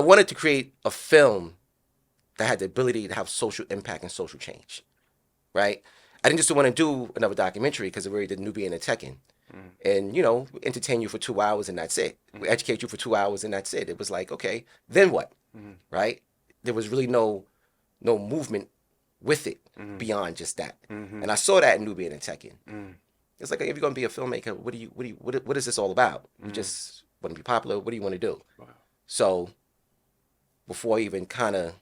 I wanted to create a film that had the ability to have social impact and social change, right? I didn't just want to do another documentary because I already did Nubian and Tekken. And, we entertain you for 2 hours and that's it. We educate you for 2 hours and that's it. It was like, okay, then what? Right? There was really no movement with it beyond just that. And I saw that in Nubian and Tekken. It's like, if you're going to be a filmmaker, what is this all about? You just want to be popular? What do you want to do? Wow. So before I even kind of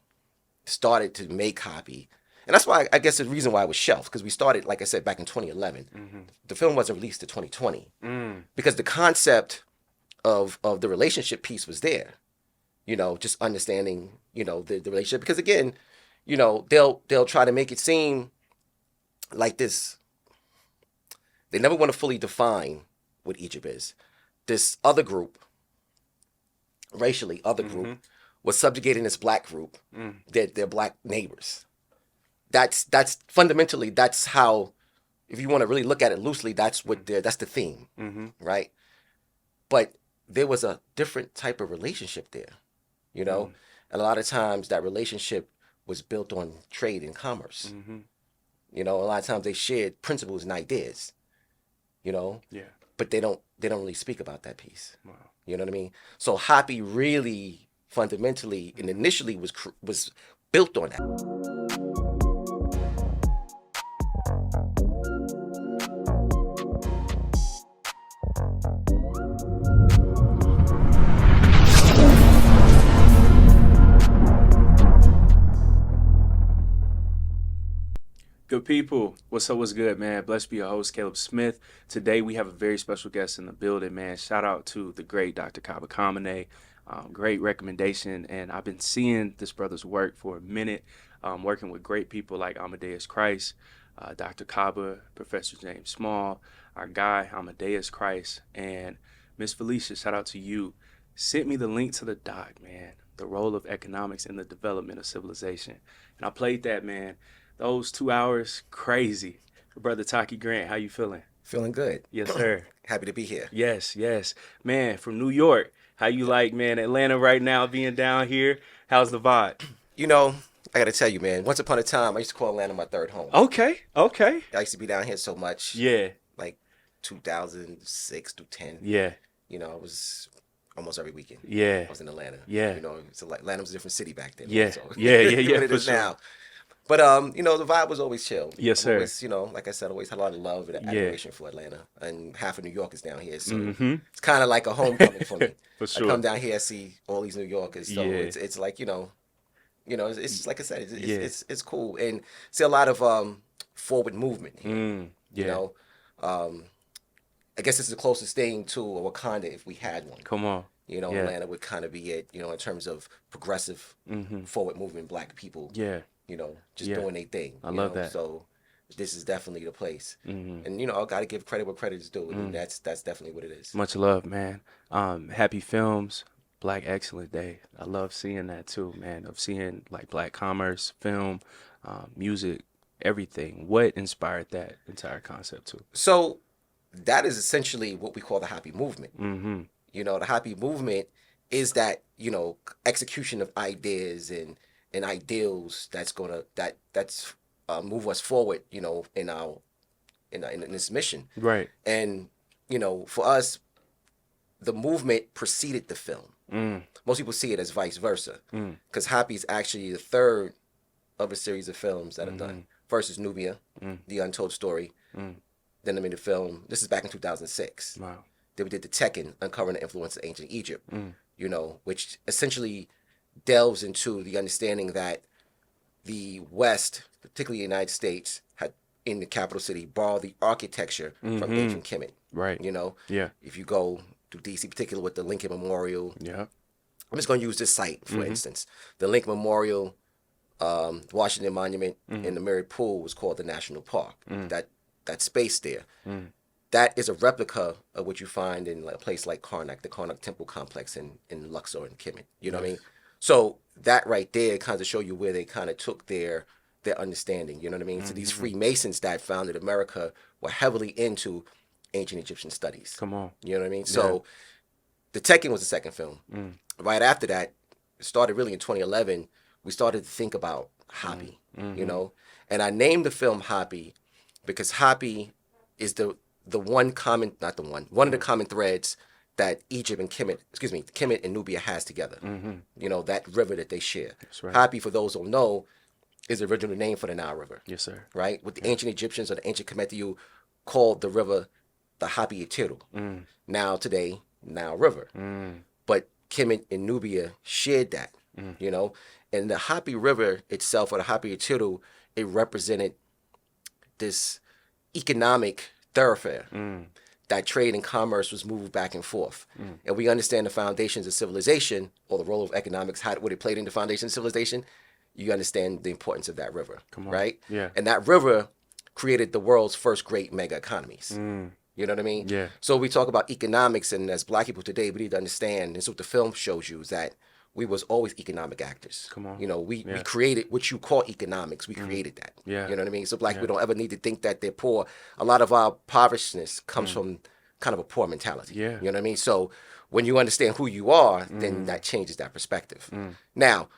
started to make Hoppy, and that's why I guess the reason why it was shelved, because we started, like I said, back in 2011. The film wasn't released to 2020 because the concept of the relationship piece was there. Just understanding, the relationship. Because again, they'll try to make it seem like this. They never want to fully define what Egypt is. This other group, racially other group, was subjugating this black group, their black neighbors. That's fundamentally, that's how, if you want to really look at it loosely, that's the theme, right? But there was a different type of relationship there, and a lot of times that relationship was built on trade and commerce. A lot of times they shared principles and ideas, but they don't really speak about that piece. Wow. You know what I mean? So Hoppy really fundamentally and initially was built on that. Good people, what's up, what's good, man? Blessed be your host, Caleb Smith. Today we have a very special guest in the building, man. Shout out to the great Dr. Kaba Kamene. Great recommendation, and I've been seeing this brother's work for a minute, working with great people like Amadeus Christ, Dr. Kaba, Professor James Small, our guy Amadeus Christ, and Miss Felicia, shout out to you. Sent me the link to the doc, man, The Role of Economics in the Development of Civilization. And I played that, man. Those 2 hours, crazy. Brother Taki Grant, how you feeling? Feeling good. Yes, sir. Happy to be here. Yes. Man, from New York, how you like, man, Atlanta right now, being down here? How's the vibe? I got to tell you, man, once upon a time, I used to call Atlanta my third home. Okay. I used to be down here so much. Yeah. Like 2006 to 10. Yeah. I was almost every weekend. Yeah. I was in Atlanta. Yeah. So like Atlanta was a different city back then. Yeah. So. Yeah. What it is sure. now. But, the vibe was always chill. Yes, sir. Always, like I said, always had a lot of love and admiration for Atlanta. And half of New York is down here. So it's kind of like a homecoming for me. For sure. I come down here, I see all these New Yorkers. So it's like, it's just like I said, it's cool. And see a lot of forward movement here. I guess it's the closest thing to a Wakanda if we had one. Come on. Atlanta would kind of be it, in terms of progressive forward movement, black people. Yeah. Doing their thing. I love that. So this is definitely the place. And, I got to give credit where credit is due. And that's definitely what it is. Much love, man. Happy Films, Black Excellent Day. I love seeing that too, man, of seeing like black commerce, film, music, everything. What inspired that entire concept too? So that is essentially what we call the Hoppy movement. The Hoppy movement is that, execution of ideas and ideals that's move us forward, in this mission. Right. And for us, the movement preceded the film. Most people see it as vice versa, because Hoppy is actually the third of a series of films that are done. First is Nubia, The Untold Story. Then I made the film. This is back in 2006. Wow. Then we did the Tekken, Uncovering the Influence of Ancient Egypt. Which essentially delves into the understanding that the West, particularly the United States, had in the capital city borrowed the architecture from ancient Kemet. Right. Yeah. If you go to DC, particularly with the Lincoln Memorial. Yeah. I'm just going to use this site for instance. The Lincoln Memorial, Washington Monument, and the Merritt Pool was called the National Park. That space there. That is a replica of what you find in a place like Karnak, the Karnak Temple Complex in Luxor and Kemet. You know what I mean? So that right there kind of show you where they kind of took their understanding. You know what I mean? So these Freemasons that founded America were heavily into ancient Egyptian studies. Come on. You know what I mean? So the Tekken was the second film. Right after that, it started really in 2011. We started to think about Hopi, you know, and I named the film Hopi because Hopi is the one common, not the one of the common threads that Egypt and Kemet and Nubia has together. You know, that river that they share. That's right. Hopi, for those who don't know, is the original name for the Nile River. Yes, sir. Right? With the ancient Egyptians or the ancient Kemetiu called the river the Hapi Itiru. Now today, Nile River. But Kemet and Nubia shared that, you know. And the Hapi River itself, or the Hapi Itiru, it represented this economic thoroughfare that trade and commerce was moved back and forth. And we understand the foundations of civilization, or the role of economics, what it played in the foundation of civilization. You understand the importance of that river, right? Yeah. And that river created the world's first great mega economies. You know what I mean? Yeah. So we talk about economics, and as Black people today, we need to understand, and so what the film shows you is that we was always economic actors. Come on. You know, we created what you call economics. We created that. Yeah. You know what I mean? So Black people don't ever need to think that they're poor. A lot of our impoverishness comes from kind of a poor mentality. Yeah. You know what I mean? So when you understand who you are, then that changes that perspective. Now,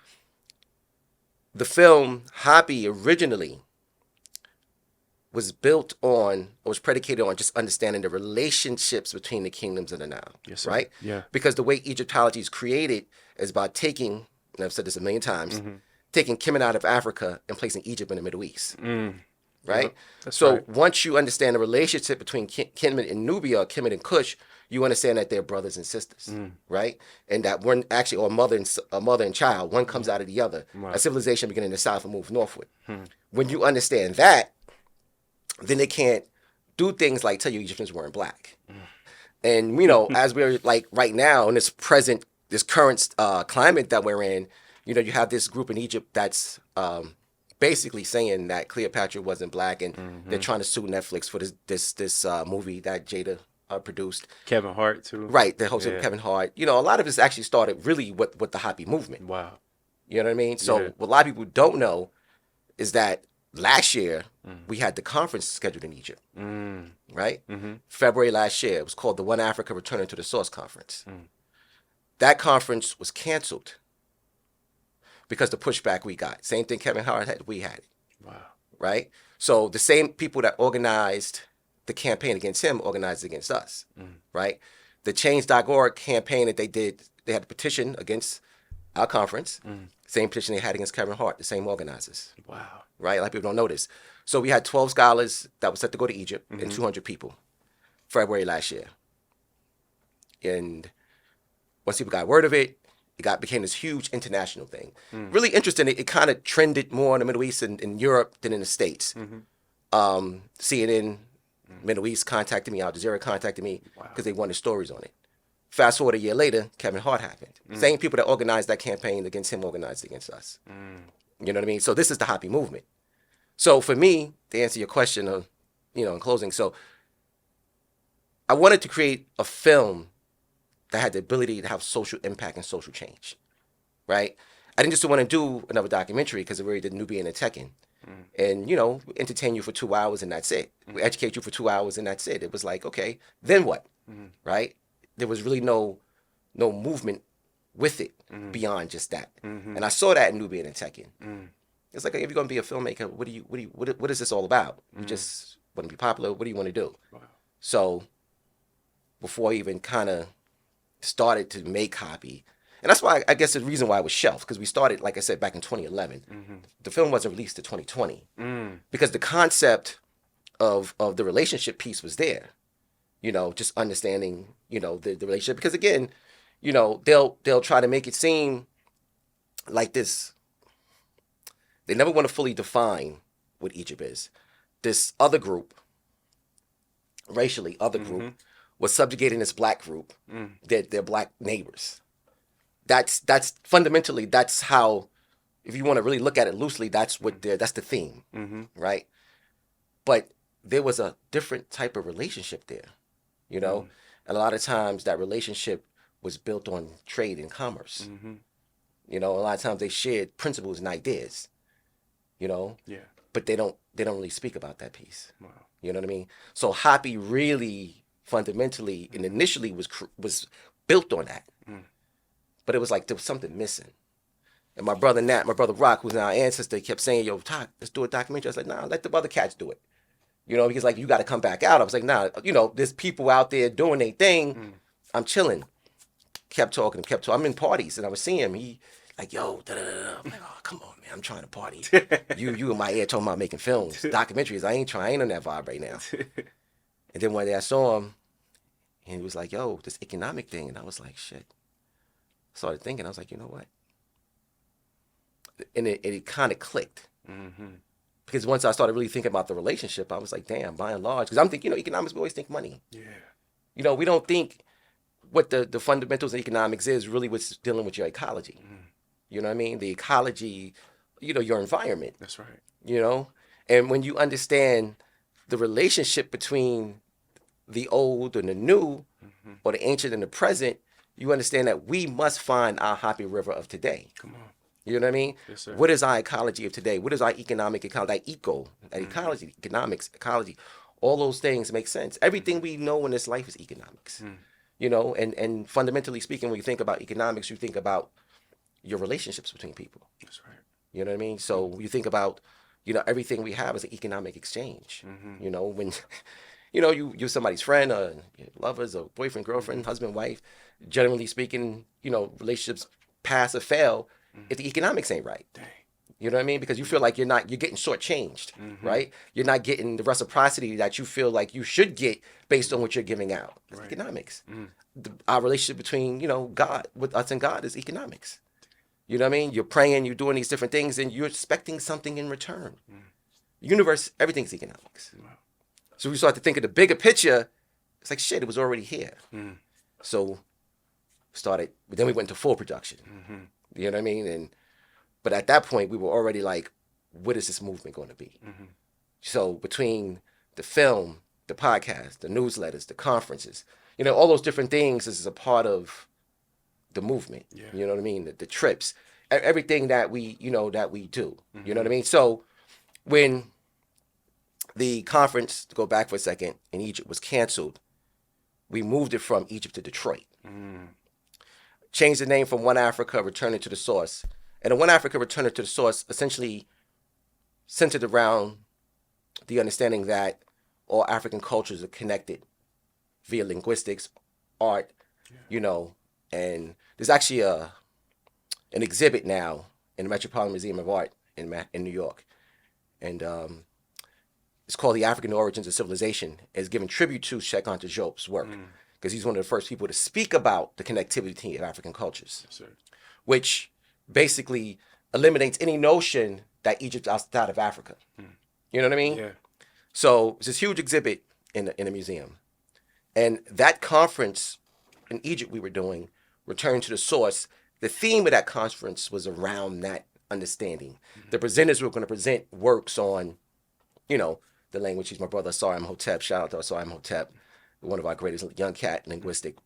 the film Hopi originally was built on, or was predicated on, just understanding the relationships between the kingdoms of the Nile. Yes, sir. Right? Yeah. Because the way Egyptology is created is by taking, and I've said this a million times, taking Kemet out of Africa and placing Egypt in the Middle East. Right? That's so right. once you understand the relationship between Kemet and Nubia, or Kemet and Kush, you understand that they're brothers and sisters, right? And that one actually, or a mother and child, one comes out of the other. Right. A civilization beginning in the south and move northward. When you understand that, then they can't do things like tell you Egyptians weren't black. And you know, as we're like right now in this current climate that we're in, you know, you have this group in Egypt that's basically saying that Cleopatra wasn't black, and they're trying to sue Netflix for this movie that Jada produced. Kevin Hart too. Right, the host of Kevin Hart. You know, a lot of this actually started really with the Hopi movement. Wow. You know what I mean? So Yeah. what a lot of people don't know is that last year we had the conference scheduled in Egypt. Right? February last year. It was called the One Africa Returning to the Source Conference. That conference was canceled because the pushback we got. Same thing Kevin Hart had, we had it. Wow. Right? So the same people that organized the campaign against him organized against us. Right? The Change.org campaign that they did, they had a petition against our conference. Same petition they had against Kevin Hart, the same organizers. Wow. Right? A lot of people don't know this. So we had 12 scholars that were set to go to Egypt and 200 people, February last year. And once people got word of it, became this huge international thing. Really interesting. It kind of trended more in the Middle East and in Europe than in the States. CNN, Middle East contacted me, Al Jazeera contacted me because they wanted stories on it. Fast forward a year later, Kevin Hart happened. Same people that organized that campaign against him organized against us. You know what I mean? So this is the Hopi movement. So for me, to answer your question of, you know, in closing, so I wanted to create a film that had the ability to have social impact and social change, right? I didn't just want to do another documentary because we already did Nubian and Tekken. And, you know, we entertain you for 2 hours and that's it. We educate you for 2 hours and that's it. It was like, okay, then what, right? There was really no movement with it beyond just that. And I saw that in Nubian and Tekken. It's like, if you're going to be a filmmaker, what is this all about? You just want to be popular? What do you want to do? Wow. So before I even kind of started to make Hopi, and that's why I guess the reason why it was shelved, because we started, like I said, back in 2011. The film wasn't released to 2020 because the concept of the relationship piece was there. You know, just understanding, you know, the relationship. Because again, you know, they'll try to make it seem like this. They never want to fully define what Egypt is. This other group, racially other group, was subjugating this black group, their black neighbors. That's fundamentally, that's how, if you want to really look at it loosely, that's the theme, right? But there was a different type of relationship there, you know? And a lot of times that relationship was built on trade and commerce. You know, a lot of times they shared principles and ideas, you know? Yeah. But they don't really speak about that piece. Wow. You know what I mean? So Hopi really fundamentally and initially was built on that. But it was like there was something missing. And my brother Nat, my brother Rock, who's now our ancestor, kept saying, yo, Todd, let's do a documentary. I was like, nah, let the other cats do it. You know, because like, you got to come back out. I was like, nah, you know, there's people out there doing their thing. I'm chilling. Kept talking. I'm in parties, and I was seeing him. He like, yo, da da da. I'm like, oh, come on, man, I'm trying to party. you in my ear talking about making films, documentaries. I ain't on that vibe right now. And then one day I saw him, and he was like, yo, this economic thing. And I was like, shit. Started thinking, I was like, you know what? And it kind of clicked. Because once I started really thinking about the relationship, I was like, damn, by and large, because I'm thinking, you know, economics, we always think money. Yeah. You know, we don't think what the fundamentals of economics is really what's dealing with your ecology. You know what I mean? The ecology, you know, your environment. That's right. You know? And when you understand the relationship between the old and the new, or the ancient and the present, you understand that we must find our happy river of today. Come on. You know what I mean? Yes, sir. What is our ecology of today? What is our economic ecology? That ecology, economics, ecology, all those things make sense. Everything we know in this life is economics. You know, and fundamentally speaking, when you think about economics, you think about your relationships between people. That's right. You know what I mean? So you think about, you know, everything we have is an economic exchange. You know, when, you know, you're somebody's friend, or lovers, or boyfriend, girlfriend, husband, wife, generally speaking, you know, relationships pass or fail if the economics ain't right. Dang. You know what I mean? Because you feel like you're getting shortchanged, right? You're not getting the reciprocity that you feel like you should get based on what you're giving out. It's economics. Our relationship between, you know, God, with us and God is economics. You know what I mean? You're praying, you're doing these different things, and you're expecting something in return. Universe, everything's economics. Wow. So we start to think of the bigger picture. It's like, shit, it was already here. So then we went into full production. You know what I mean? But at that point, we were already like, what is this movement going to be? So between the film, the podcast, the newsletters, the conferences, you know, all those different things is a part of the movement. Yeah. You know what I mean? The trips, everything that we, you know, that we do. You know what I mean? So when the conference, to go back for a second, in Egypt was canceled, we moved it from Egypt to Detroit. Changed the name from One Africa, Returning to the Source. And the One Africa, Returning to the Source essentially centered around the understanding that all African cultures are connected via linguistics, art, you know, and there's actually an exhibit now in the Metropolitan Museum of Art in New York. And it's called The African Origins of Civilization. It's giving tribute to Cheikh Anta Diop's work, because he's one of the first people to speak about the connectivity of African cultures, Yes, sir. which basically eliminates any notion that Egypt's outside of Africa. You know what I mean? Yeah. So it's this huge exhibit in the museum. And that conference in Egypt we were doing, Return to the Source, the theme of that conference was around that understanding. The presenters were going to present works on, you know, the language. He's my brother, Asar Imhotep. Shout out to Asar Imhotep, one of our greatest young cat linguistic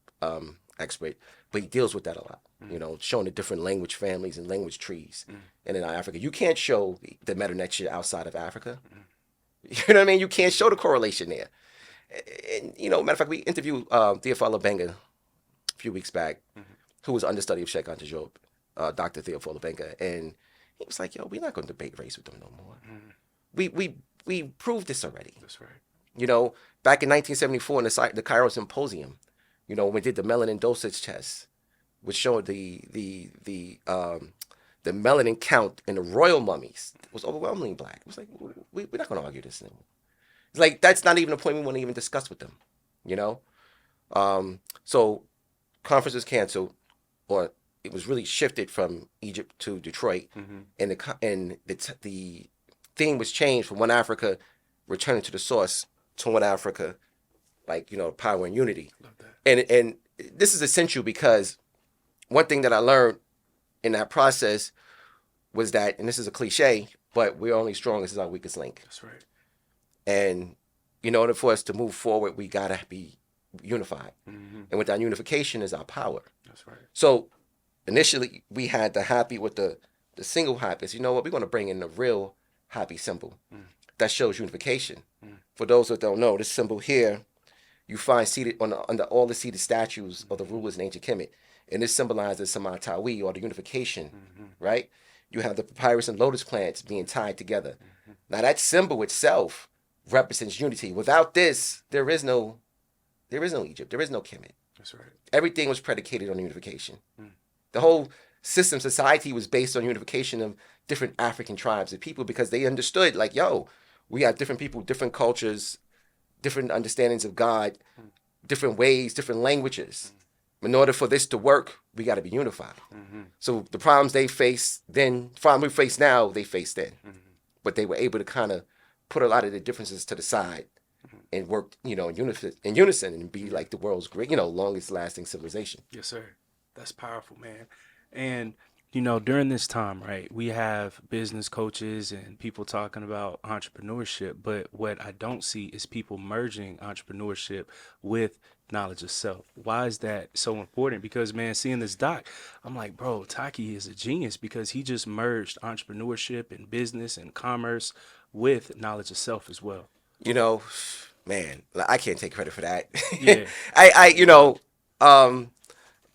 expert. But he deals with that a lot, you know, showing the different language families and language trees. And in Africa, you can't show the Meta-Nexia outside of Africa. You know what I mean? You can't show the correlation there. And, you know, matter of fact, we interviewed Theophile Obenga a few weeks back, who was understudy of Cheikh Anta Diop, Dr. Theophile Obenga. And he was like, yo, we're not going to debate race with them no more. We proved this already. That's right. You know, back in 1974 in the Cairo Symposium, you know, when we did the melanin dosage test, which showed the melanin count in the royal mummies was overwhelmingly black. It was like, we're not going to argue this anymore. It's like, that's not even a point we want to even discuss with them, you know? So conference was canceled, or it was really shifted from Egypt to Detroit, and the theme was changed from One Africa, Returning to the Source, to One Africa, like, you know, power and unity. Love that. And this is essential because one thing that I learned in that process was that, and this is a cliche, but we're only strongest as our weakest link. That's right. And in order for us to move forward, we gotta be unified. And with that unification is our power. That's right. So initially we had the happy with the single happy. So you know what? We're gonna bring in the real happy symbol that shows unification. For those that don't know, this symbol here, you find seated under all the seated statues of the rulers in ancient Kemet. And this symbolizes Samatawi, or the unification, right? You have the papyrus and lotus plants being tied together. Now that symbol itself represents unity. Without this, there is no Egypt. There is no Kemet. That's right. Everything was predicated on unification. The whole system, society was based on unification of different African tribes of people because they understood, like, yo, we have different people, different cultures, different understandings of God, different ways, different languages. In order for this to work, we got to be unified. So the problems they face then, problem we face now, they face then. But they were able to kind of put a lot of the differences to the side and work, in unison and be like the world's great, longest lasting civilization. Yes, sir. That's powerful, man. And during this time, right, we have business coaches and people talking about entrepreneurship, but what I don't see is people merging entrepreneurship with knowledge of self. Why is that so important? Because, man, seeing this doc, I'm like, bro, Taki is a genius because he just merged entrepreneurship and business and commerce with knowledge of self as well. Man, I can't take credit for that. Yeah.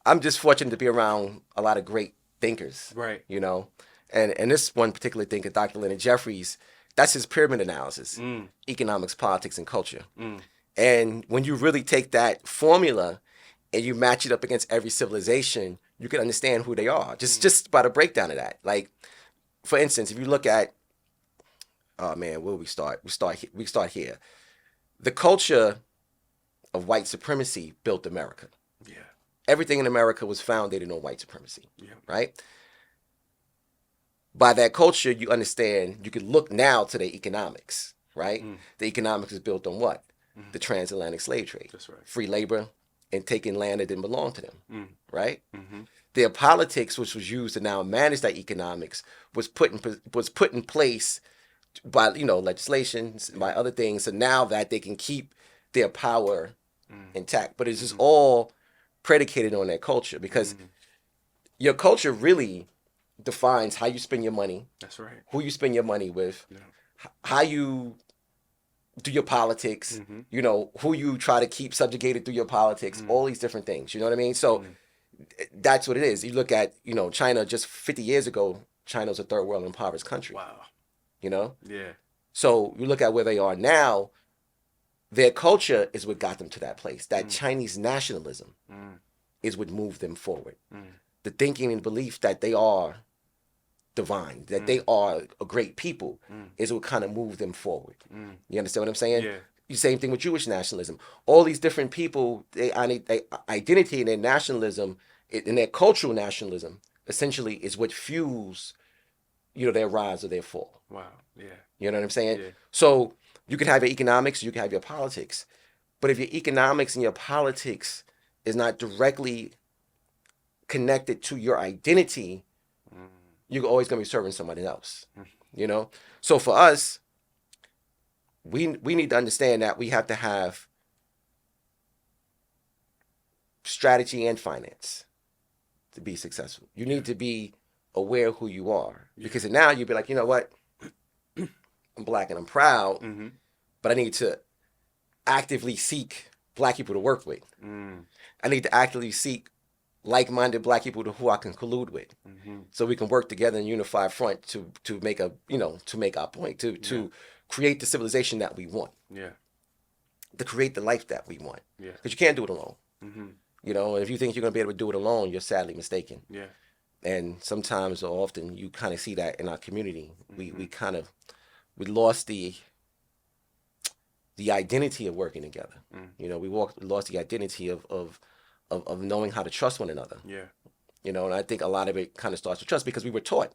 I'm just fortunate to be around a lot of great thinkers. Right. And this one particular thinker, Dr. Leonard Jeffries, that's his pyramid analysis, economics, politics, and culture. And when you really take that formula and you match it up against every civilization, you can understand who they are. Just by the breakdown of that. Like, for instance, if you look at, oh man, where we start? We start here. The culture of white supremacy built America. Yeah. Everything in America was founded on white supremacy. Yeah. Right? By that culture, you understand, you can look now to the economics, right? The economics is built on what? The transatlantic slave trade. That's right. Free labor and taking land that didn't belong to them, right? Their politics, which was used to now manage that economics, was put in place by legislations, by other things. So now that they can keep their power intact, but it's just all predicated on their culture because your culture really defines how you spend your money. That's right. Who you spend your money with, how you do your politics, who you try to keep subjugated through your politics, all these different things. You know what I mean? So that's what it is. You look at, China just 50 years ago, China was a third world impoverished country. Wow. Yeah. So you look at where they are now, their culture is what got them to that place. That Chinese nationalism is what moved them forward. The thinking and belief that they are divine, that they are a great people, is what kind of moved them forward. You understand what I'm saying? Yeah. The same thing with Jewish nationalism. All these different people, they identity and their nationalism, and their cultural nationalism, essentially is what fuels, their rise or their fall. Wow. Yeah. You know what I'm saying? Yeah. So you can have your economics, you can have your politics, but if your economics and your politics is not directly connected to your identity, you're always going to be serving somebody else. So for us, we need to understand that we have to have strategy and finance to be successful. You need to be aware of who you are, because now you'd be like, you know what, I'm Black and I'm proud, but I need to actively seek Black people to work with. I need to actively seek like-minded Black people who I can collude with, so we can work together in a unified front to make our point, to create the civilization that we want, to create the life that we want. Because you can't do it alone. And if you think you're gonna be able to do it alone, you're sadly mistaken. And sometimes or often you kind of see that in our community. We lost the identity of working together. We lost the identity of knowing how to trust one another. And I think a lot of it kind of starts with trust, because we were taught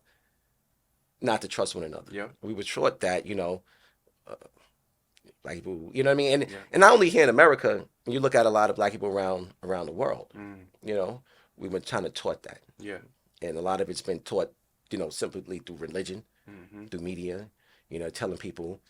not to trust one another. We were taught that, Black people, you know what I mean? And not only here in America, when you look at a lot of Black people around the world, we were kind of taught that. And a lot of it's been taught, simply through religion, through media, telling people,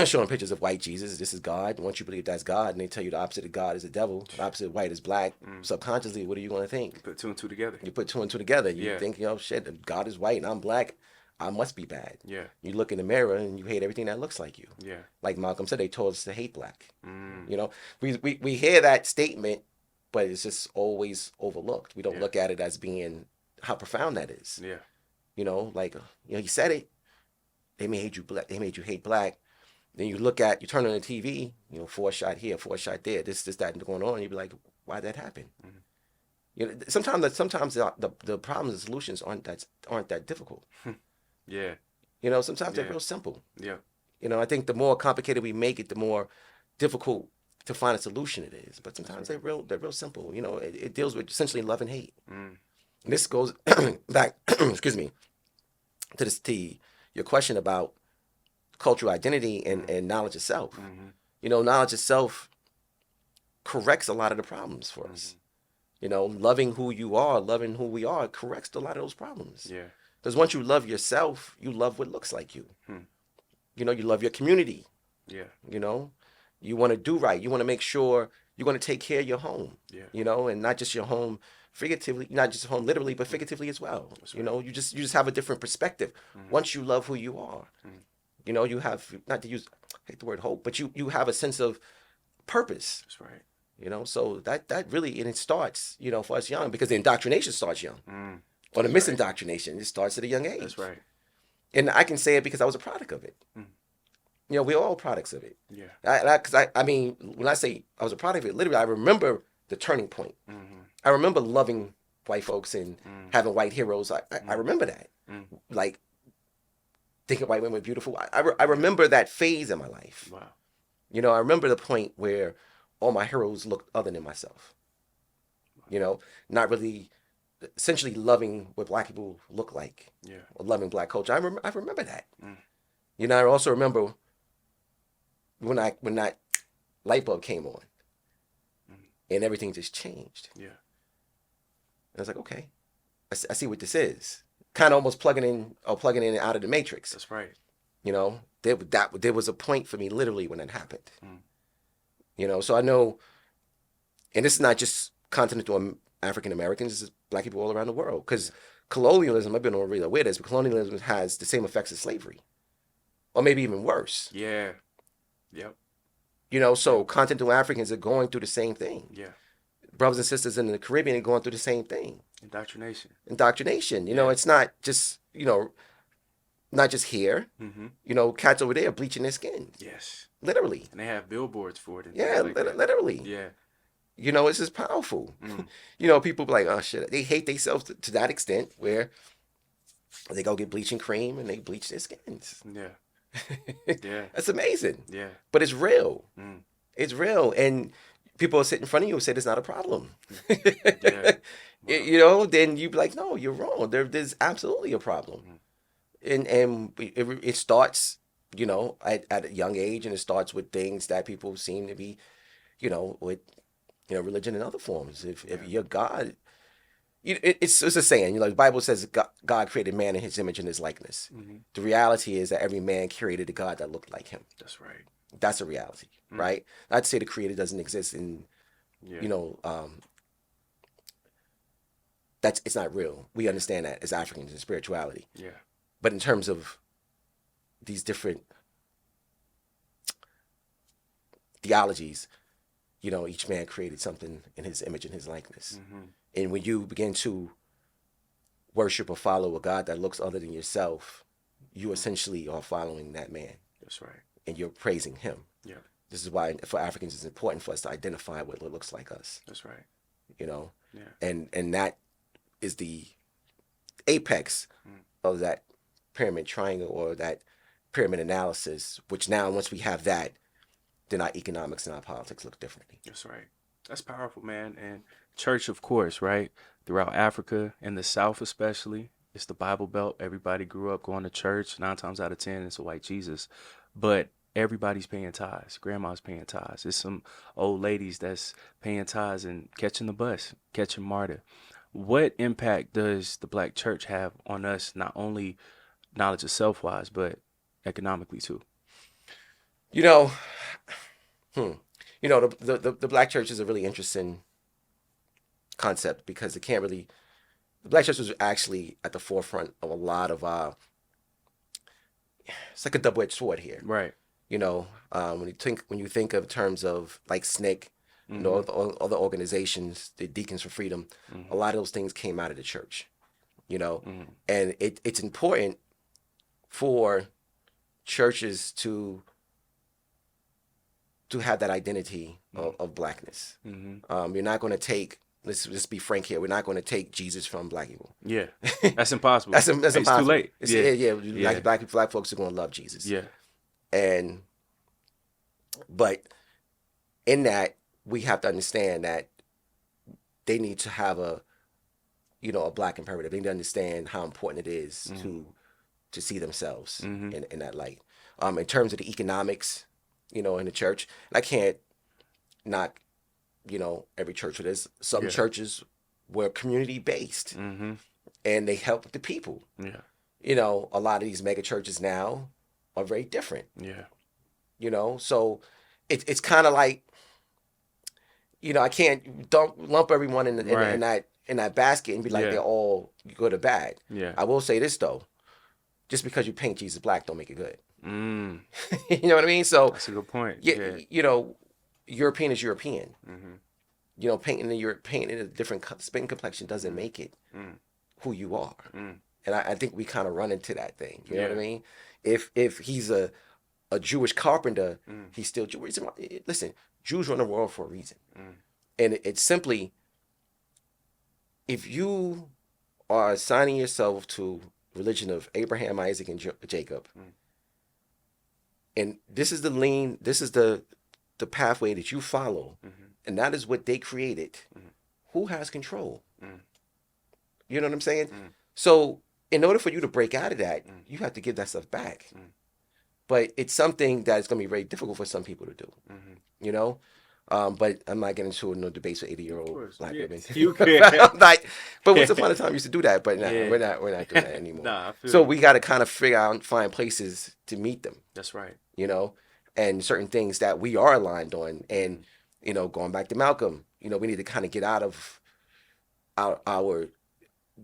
showing pictures of white Jesus, this is God. Once you believe that's God, and they tell you the opposite of God is the devil, the opposite of white is black, subconsciously, what are you going to think? You put two and two together. You put two and two together. You think, shit, if God is white and I'm black, I must be bad. You look in the mirror and you hate everything that looks like you. Like Malcolm said, they told us to hate Black. We hear that statement, but it's just always overlooked. We don't look at it as being how profound that is. Yeah. You know, like he said it. They made you black. They made you hate black. Then you turn on the TV. 4 shot here, 4 shot there. This, that, and going on. And you be like, why'd that happen? Sometimes the problems and solutions aren't that difficult. Yeah. Sometimes they're real simple. Yeah. I think the more complicated we make it, the more difficult to find a solution it is. But sometimes they're real simple. It deals with essentially love and hate. And this goes back, excuse me, to your question about cultural identity and knowledge of self. Knowledge of self corrects a lot of the problems for us. Loving who you are, loving who we are, corrects a lot of those problems. Yeah. Because once you love yourself, you love what looks like you. You love your community. Yeah. You want to do right. You want to make sure you want to take care of your home. Yeah. And not just your home figuratively, not just home literally, but figuratively as well. Right. You just have a different perspective once you love who you are. You have, not to use, I hate the word hope, but you have a sense of purpose. That's right. So that really, and it starts, for us young, because the indoctrination starts young. Or the misindoctrination, it starts at a young age. That's right. And I can say it because I was a product of it. We're all products of it. Yeah. Because I mean, when I say I was a product of it, literally, I remember the turning point. I remember loving white folks and having white heroes. I remember that. Like, thinking white women were beautiful. I remember that phase in my life. Wow. I remember the point where all my heroes looked other than myself. Not really, essentially loving what black people look like. Yeah. Or loving black culture. I remember that. I also remember when that light bulb came on and everything just changed. Yeah. And I was like, okay, I see what this is. Kind of almost plugging in and out of the matrix. That's right. There was a point for me literally when that happened. So I know, and this is not just continental African Americans, this is black people all around the world. Because colonialism, I've been really aware of this, but colonialism has the same effects as slavery. Or maybe even worse. Yeah. Yep. So continental Africans are going through the same thing. Yeah. Brothers and sisters in the Caribbean are going through the same thing. Indoctrination. It's not just, not just here. Cats over there bleaching their skin. Yes. Literally. And they have billboards for it. Yeah, literally. Yeah. It's just powerful. People be like, oh shit, they hate themselves to that extent where they go get bleaching cream and they bleach their skins. Yeah. Yeah. That's amazing. Yeah. But it's real. It's real. And people sit in front of you and say there's not a problem. Yeah. Then you be like, no, you're wrong. There's absolutely a problem. And it starts, at a young age, and it starts with things that people seem to be, with, religion and other forms. If you're God, it's a saying, the Bible says God created man in his image and his likeness. The reality is that every man created a God that looked like him. That's right. That's a reality, right? Not to say the creator doesn't exist in, it's not real. We understand that as Africans in spirituality. Yeah. But in terms of these different theologies, each man created something in his image and his likeness. And when you begin to worship or follow a God that looks other than yourself, you essentially are following that man. That's right. And you're praising him. Yeah. This is why for Africans it's important for us to identify what looks like us. That's right. Yeah. And that is the apex of that pyramid triangle or that pyramid analysis, which now once we have that, then our economics and our politics look differently. That's right. That's powerful, man. And church, of course, right? Throughout Africa, in the South especially, it's the Bible Belt. Everybody grew up going to church. 9 times out of 10, it's a white Jesus. But everybody's paying tithes. Grandma's paying tithes. There's some old ladies that's paying tithes and catching the bus, catching MARTA. What impact does the black church have on us, not only knowledge of self-wise, but economically too? The black church is a really interesting concept because the black church was actually at the forefront of a lot of, it's like a double-edged sword here. Right. When you think of terms of like SNCC, other organizations, the Deacons for Freedom, a lot of those things came out of the church. you know, Mhm. and it's important for churches to have that identity of blackness. Mhm. You're not going to take. Let's just be frank here. We're not going to take Jesus from black people. Yeah. That's impossible. That's It's impossible. too late. It's, Yeah. yeah, Yeah. black folks are going to love Jesus. Yeah. And but in that, we have to understand that they need to have a black imperative. They need to understand how important it is to see themselves in that light. In terms of the economics, in the church, and I can't knock, every church. There's some Yeah. churches were community based Mhm. and they help the people. Yeah. A lot of these mega churches now are very different. Yeah. So it's kind of like, I can't don't lump everyone in that basket and be like Yeah. they're all good or bad. Yeah. I will say this though, just because you paint Jesus black don't make it good. Mm. You know what I mean? So That's a good point. yeah, Yeah. European is European. Mhm. Painting a different skin complexion doesn't make it Mm. who you are. Mm. And I think we kind of run into that thing. You know what I Yeah. mean? If he's a Jewish carpenter, Mm. he's still Jewish. Listen, Jews run the world for a reason. Mm. And it's simply, if you are assigning yourself to religion of Abraham, Isaac, and Jacob, and this is the pathway that you follow, and that is what they created, who has control? You know what I'm saying? So in order for you to break out of that, you have to give that stuff back. But it's something that is going to be very difficult for some people to do. But I'm not getting into no debates with 80-year-old black women. You can. But once upon a time, we used to do that. But nah, Yeah. we're not doing that anymore. Nah, I feel So you. we got to kind of figure out and find places to meet them. That's right. And certain things that we are aligned on. And going back to Malcolm, we need to kind of get out of our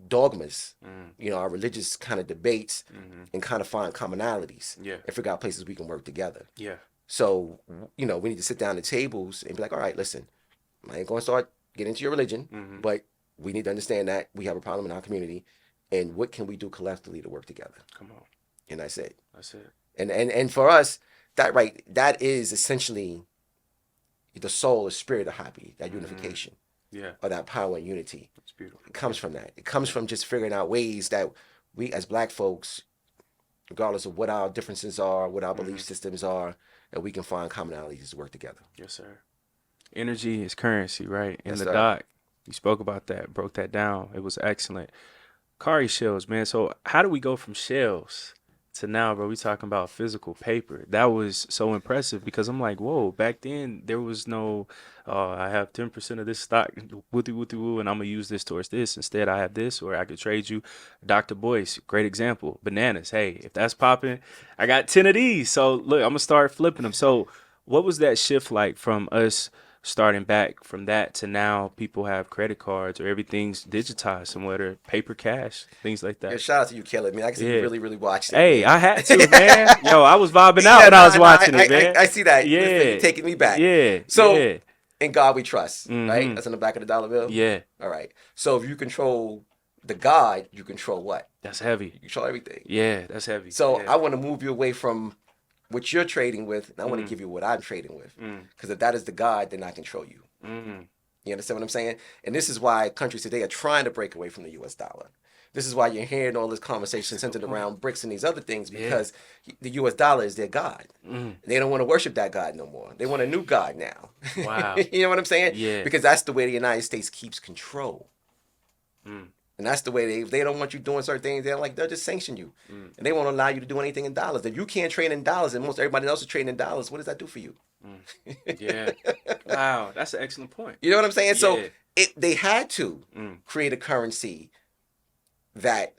dogmas, our religious kind of debates, and kind of find commonalities. Yeah. And figure out places we can work together. Yeah. So, we need to sit down at tables and be like, all right, listen, I ain't going to start getting into your religion, but we need to understand that we have a problem in our community, and what can we do collectively to work together? Come on. And that's it. That's it. And for us, that is essentially the soul, the spirit of Happy, that unification, Yeah. or that power and unity. It's beautiful. It comes from that. It comes from just figuring out ways that we as black folks, regardless of what our differences are, what our belief systems are, that we can find commonalities to work together. Yes, sir. Energy is currency, right? In Yes, the sir. doc, you spoke about that, broke that down. It was excellent. Kari shells, man. So how do we go from shells to now, bro? We talking about physical paper. That was so impressive because I'm like, whoa, back then there was no, I have 10% of this stock, woo, and I'm gonna use this towards this. Instead, I have this, or I could trade you. Dr. Boyce, great example. Bananas. Hey, if that's popping, I got 10 of these. So look, I'm gonna start flipping them. So what was that shift like from us starting back from that to now people have credit cards or everything's digitized somewhere, or paper cash, things like that? Yeah, shout out to you, Caleb. Man, I can see Yeah. you really, really watched it. Hey, man. I had to, man. Yo, I was vibing out Yeah, when I was nah, watching I, it, man. I see that. Yeah. Listen, you're taking me back. Yeah. So, yeah. in God we trust, Mhm. right? That's on the back of the dollar bill. Yeah. All right. So if you control the God, you control what? That's heavy. You control everything. Yeah, that's heavy. So yeah. I want to move you away from what you're trading with, and I want to give you what I'm trading with. Because if that is the God, then I control you. You understand what I'm saying? And this is why countries today are trying to break away from the U.S. dollar. This is why you're hearing all this conversation centered around BRICS and these other things, because the U.S. dollar is their God. They don't want to worship that God no more. They want a new God now. Wow. You know what I'm saying? Yeah. Because that's the way the United States keeps control. And that's the way they don't want you doing certain things. They'll just sanction you. And they won't allow you to do anything in dollars. If you can't trade in dollars and most everybody else is trading in dollars, what does that do for you? Yeah. Wow, that's an excellent point. You know what I'm saying? So Yeah. they had to create a currency that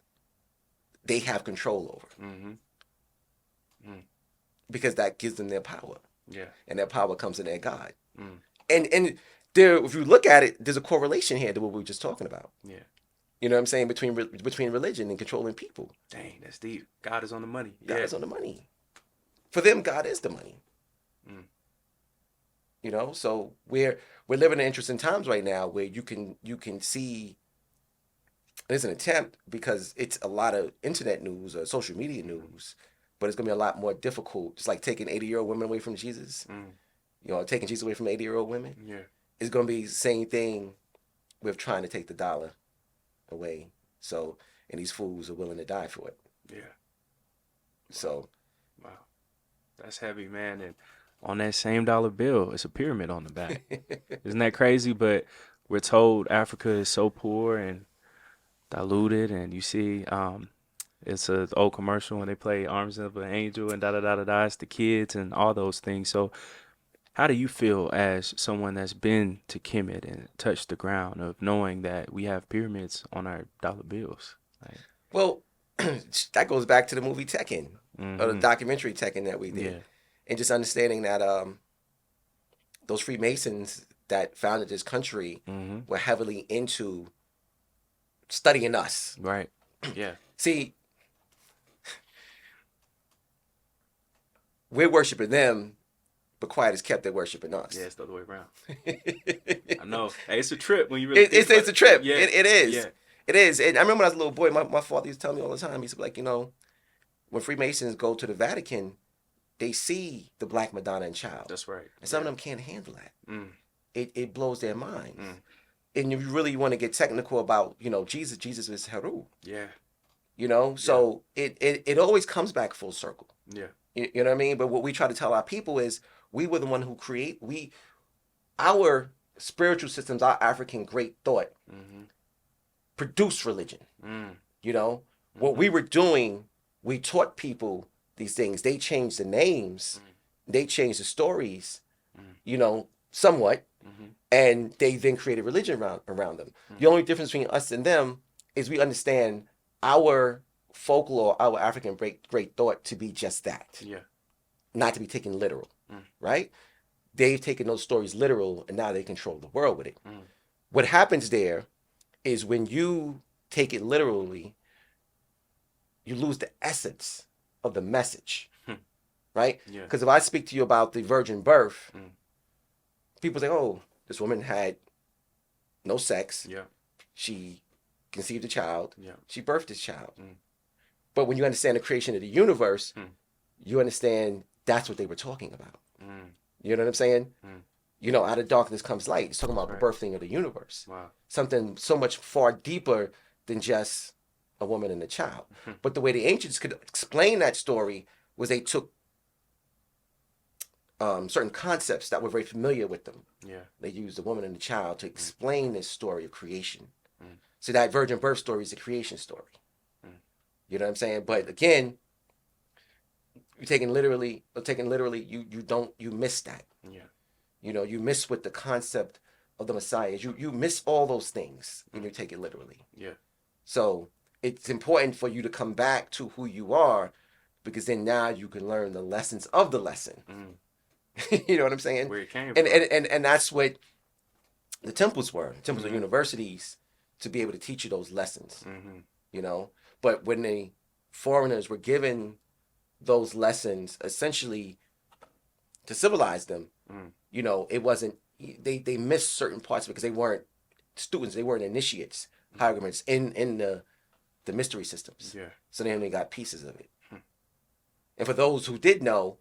they have control over, because that gives them their power, Yeah. and their power comes in their God. And there, if you look at it, there's a correlation here to what we were just talking about. Yeah. You know what I'm saying? Between religion and controlling people. Dang, that's deep. God is on the money. God Yeah. is on the money. For them, God is the money. So we're living in interesting times right now where you can see it's an attempt because it's a lot of internet news or social media news, but it's gonna be a lot more difficult. It's like taking 80-year-old women away from Jesus. Taking Jesus away from 80-year-old women. Yeah. It's gonna be the same thing with trying to take the dollar away. So, and these fools are willing to die for it. Yeah. So, Wow. That's heavy, man. And on that same dollar bill, it's a pyramid on the back. Isn't that crazy? But we're told Africa is so poor and diluted, and you see, it's an old commercial when they play Arms of an Angel and da da da da da. It's the kids and all those things. So, how do you feel as someone that's been to Kemet and touched the ground of knowing that we have pyramids on our dollar bills? Like, well, that goes back to the movie Tekken, or the documentary Tekken that we did, yeah, and just understanding that those Freemasons that founded this country were heavily into studying us. right, yeah, See, we're worshiping them, but quiet is kept. They're worshiping us. yeah, it's the other way around. I know. Hey, it's a trip when you really think It's about a trip. Yeah, It is. yeah, It is. And I remember when I was a little boy, my father used to tell me all the time. He said, like, when Freemasons go to the Vatican, they see the Black Madonna and Child. that's right. And some of them can't handle that. Mm, It blows their minds. And you really want to get technical about, Jesus is Heru. yeah, So it always comes back full circle. yeah, You know what I mean? But what we try to tell our people is we were the one who our spiritual systems, our African great thought produced religion. What we were doing, we taught people these things. They changed the names, they changed the stories, somewhat, and they then created religion around them. The only difference between us and them is we understand our folklore, our African great thought to be just that, yeah, not to be taken literal, right? They've taken those stories literal, and now they control the world with it. What happens there is when you take it literally, you lose the essence of the message, right? yeah, Because if I speak to you about the virgin birth, people say, oh, this woman had no sex. yeah, She conceived a child. yeah, She birthed this child. But when you understand the creation of the universe, you understand that's what they were talking about. You know what I'm saying? Out of darkness comes light. It's talking about the birthing of the universe. wow, Something so much far deeper than just a woman and a child. But the way the ancients could explain that story was they took certain concepts that were very familiar with them. yeah, They used the woman and the child to explain this story of creation. So that virgin birth story is a creation story. You know what I'm saying? But again, you're taking literally, you miss that. yeah, You miss with the concept of the Messiah. You miss all those things when you take it literally. yeah, So it's important for you to come back to who you are, because then now you can learn the lessons of the lesson. You know what I'm saying? where it came And, from. and that's what the temples were. Temples are universities to be able to teach you those lessons. But when the foreigners were given those lessons essentially to civilize them, it wasn't, they missed certain parts because they weren't students, they weren't initiates, hieroglyphs in the mystery systems. Yeah, So they only got pieces of it. And for those who did know,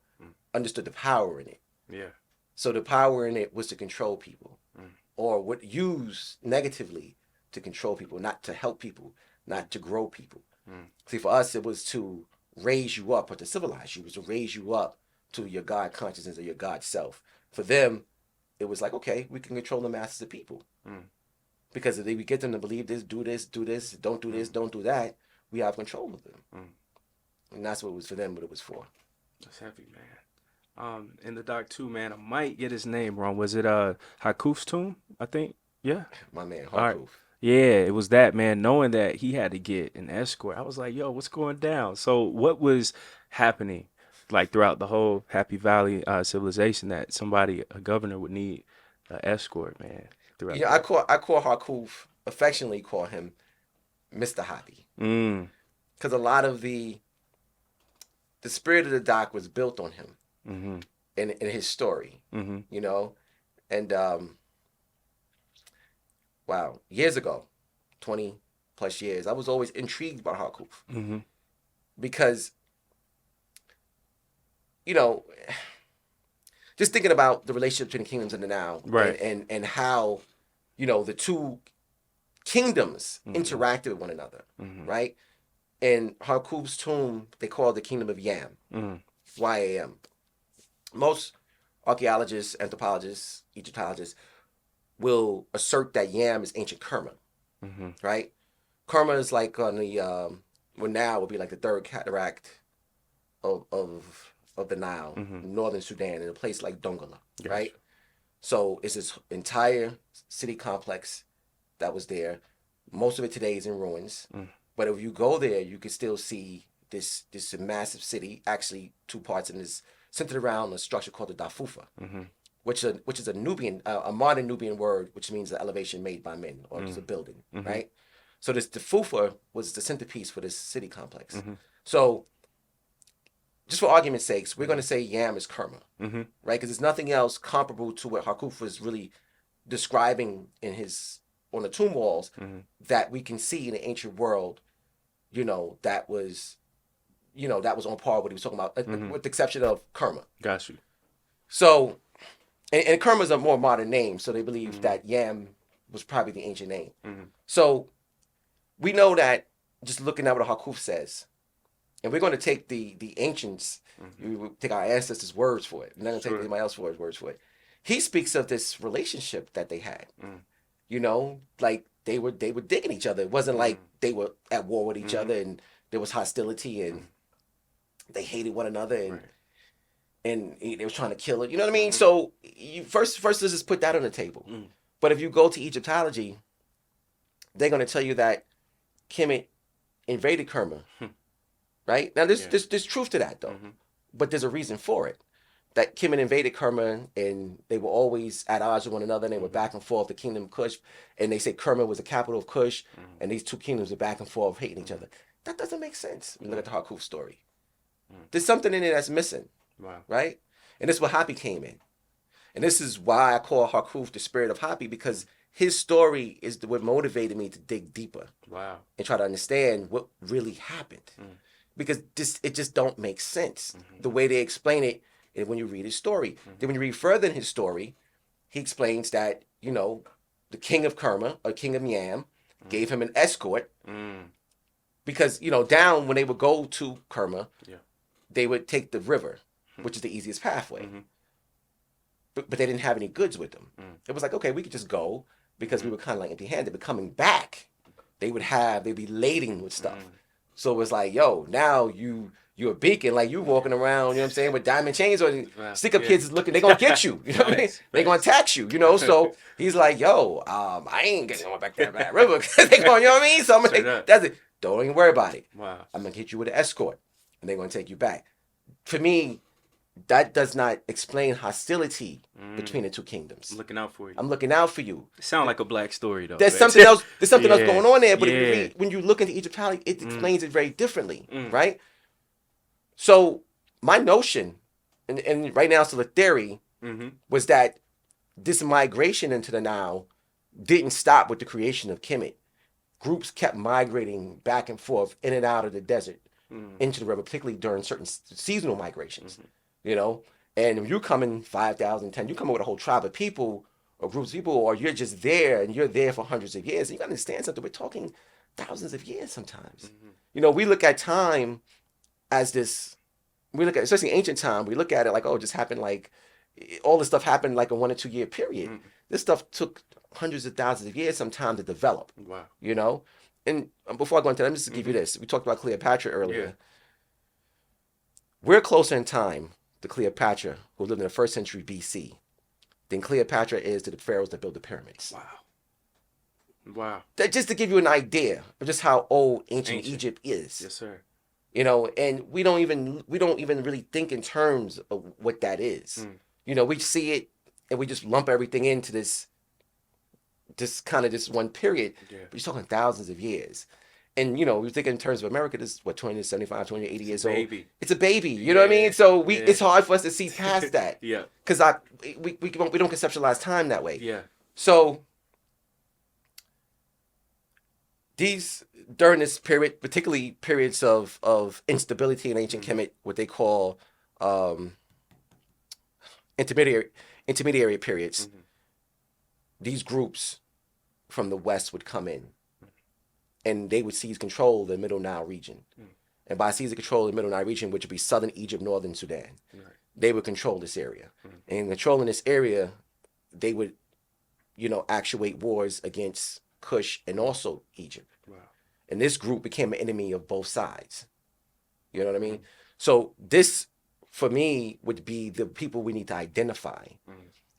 understood the power in it. yeah, So the power in it was to control people, or what used negatively to control people, not to help people, not to grow people. See, for us, it was to raise you up or to civilize you. It was to raise you up to your God consciousness or your God self. For them, it was like, okay, we can control the masses of people. Because if we get them to believe this, don't do this, don't do that, we have control of them. And that's what it was for them, what it was for. that's heavy, man. In the doc too, man, I might get his name wrong. Was it Hakuf's tomb? I think. Yeah. My man, All right. Harkuf. Yeah, it was that, man. Knowing that he had to get an escort, I was like, yo, what's going down? So what was happening like throughout the whole Happy Valley civilization that a governor would need an escort, man? Throughout I call Harkuf, affectionately call him Mr. Happy. Because a lot of the spirit of the doc was built on him in his story, and wow, years ago, 20, plus years, I was always intrigued by Harkuf Mm-hmm. because, you know, just thinking about the relationship between the kingdoms and the now, Right. and how, you know, the two kingdoms Mm-hmm. interacted with one another, Mm-hmm. right? In Harkuf's tomb, they call it the kingdom of Yam, Mm-hmm. Y-A-M. Most archaeologists, anthropologists, Egyptologists will assert that Yam is ancient Kerma, Mm-hmm. right? Kerma is like on the, well, now would be like the third cataract of the Nile, Mm-hmm. northern Sudan, in a place like Dongola, Gotcha. right? So it's this entire city complex that was there. Most of it today is in ruins. Mm. But if you go there, you can still see this massive city, actually two parts, and is centered around a structure called the Dafufa, Mm-hmm. which is a Nubian, a modern Nubian word, which means the elevation made by men, or just a Mm. building, Mhm. right? So this Dafufa was the centerpiece for this city complex. Mhm. So just for argument's sakes, we're going to say Yam is Kerma, Mm-hmm. right? Because there's nothing else comparable to what Harkuf was really describing in his on the tomb walls Mm-hmm. that we can see in the ancient world. You know, that was on par with what he was talking about, Mhm. with the exception of Kerma. Got you. So, and Kerma is a more modern name, so they believe Mhm. that Yam was probably the ancient name. Mhm. So we know that just looking at what Harkuf says, and we're going to take the ancients, Mhm. we will take our ancestors' words for it. We're not going to take Sure. anybody else's words for it. He speaks of this relationship that they had. Mm. You know, like they were digging each other. It wasn't like Mm. they were at war with each Mhm. other and there was hostility and they hated one another and Right. and they were trying to kill it. You know what I mean? Mhm. So you first let's just put that on the table. Mm. But if you go to Egyptology, they're going to tell you that Kemet invaded Kerma. Hmm. Right? Now Yeah. there's truth to that though. Mhm. But there's a reason for it. That Kemet invaded Kerma and they were always at odds with one another and they were Mhm. back and forth, the kingdom of Kush, and they say Kerma was the capital of Kush, Mhm. and these two kingdoms were back and forth hating each Mhm. other. That doesn't make sense when you look at the Harkuf story. Mhm. There's something in it that's missing, Wow. right? And this is where Hapi came in. And this is why I call Harkuf the spirit of Hapi, because his story is what motivated me to dig deeper Wow. and try to understand what really happened. Mm. Because it just don't make sense Mhm. the way they explain it when you read his story. Then when you read further in his story, he explains that, you know, the king of Kerma, or king of Yam, gave him an escort Mm. because, you know, down when they would go to Kerma, Yeah. they would take the river, which is the easiest pathway. Mhm. But they didn't have any goods with them. Mm. It was like, okay, we could just go because we were kind of like empty-handed. But coming back, they'd be lading with stuff. Mm. So it was like, yo, now you're a beacon, like you walking around, you know what I'm saying, with diamond chains on. Wow. Stick up Yeah. kids is looking, they're gonna get you. You know what I mean? Facts, They're gonna facts. tax you, you know. So he's like, yo, I ain't getting on back that bad river because they going, you know what I mean? So I'm Straight like, up. that's it. Don't even worry about it. Wow. I'm gonna get you with an escort and they're gonna take you back. For me, that does not explain hostility Mm. between the two kingdoms. I'm looking out for you. I'm looking out for you. It sounds like a black story though. There's man. something else. There's something else Yeah, going on there. But if you yeah. read, when you look into Egyptology, it explains it very differently, Mm. right? So my notion, and right now, still a theory, Mm-hmm. was that this migration into the Nile didn't stop with the creation of Kemet. Groups kept migrating back and forth in and out of the desert Mm. into the river, particularly during certain seasonal migrations. Mhm. You know, and if you come in 5,000, 10, you come in with a whole tribe of people or groups of people, or you're just there and you're there for hundreds of years. And you got to understand something. We're talking thousands of years sometimes. Mhm. You know, we look at time as this. We look at, especially ancient time, we look at it like, oh, it just happened like, all this stuff happened like a 1 or 2 year period. Mhm. This stuff took hundreds of thousands of years sometimes to develop, Wow. you know? And before I go into that, let me just give you this. We talked about Cleopatra earlier. Yeah. We're closer in time to Cleopatra, who lived in the 1st century BC, than Cleopatra is to the pharaohs that built the pyramids. Wow. Wow. That, just to give you an idea of just how old ancient Ancient. Egypt is. Yes, sir. You know, and we don't even really think in terms of what that is. Mm. You know, we see it and we just lump everything into this kind of this one period. Yeah. But you're talking thousands of years. And, you know, we think in terms of America, this is what, 275, 280 years old. Baby. It's a baby. You know what I mean? Yeah, So yeah. it's hard for us to see past that. Yeah. Because we don't conceptualize time that way. Yeah. So these during this period, particularly periods of instability in ancient Kemet, what they call um, intermediary intermediary periods, these groups from the west would come in, and they would seize control of the Middle Nile region. And by seizing control of the Middle Nile region, which would be southern Egypt, northern Sudan, they would control this area. And in controlling this area, they would, actuate wars against Kush and also Egypt. Wow. And this group became an enemy of both sides. You know what I mean? So this, for me, would be the people we need to identify.